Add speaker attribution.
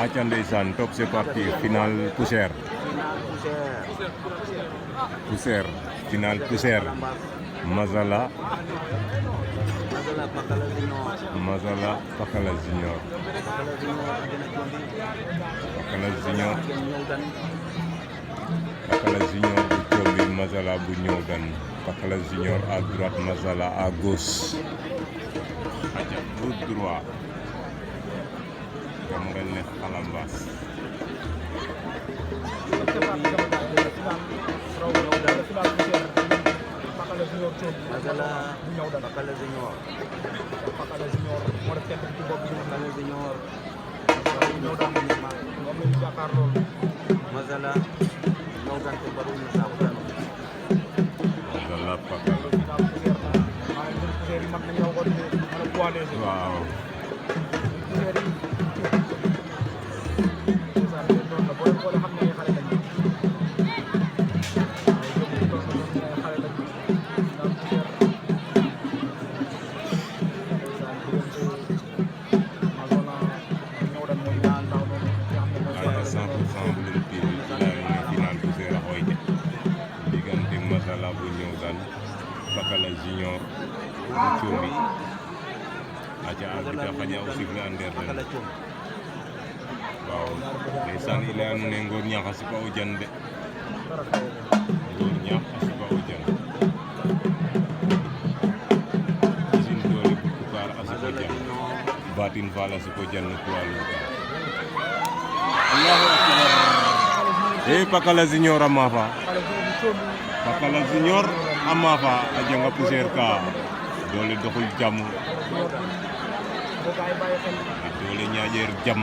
Speaker 1: Aca ndeysaan top c'est parti final poussière final poussière Mazala Pakala Junior bu Thiomby Mazala bu Niodiane Pakala Junior à droite Mazala à gauche aca tout droit Gamrel ne Xalambas
Speaker 2: Pakala Junior moo def kenn ci bopp bi Pakala Junior ñëw daan moom lañu jàkkaar loolu Mazala ñëw daan ko baru ñu saabu dano
Speaker 1: Mazala Pakala
Speaker 2: poussière yi mag nañu raw ko di mën a poids léger
Speaker 1: waaw
Speaker 2: poussière yi noonu la boo leen xoolee xam ne ay xale lañ
Speaker 1: Mazala bu Niodiane Pakala Junior bu Thiomby aca arbitre xaƴa o sifflet a ndeer den waaw ndeysaan i leya nuun ne Ngor Ñaax a sipa o jan de Ngor Ñaax a sipa o jan Usine Doole bu Toucar a sipo jan Batin Fall a sipo jan no poids lourd Allahu akbar e Pakala Junior a maafa Pakala Junior a maafa a janga poussière ka doole doxul jàmm doole ñaaƴeer jàmm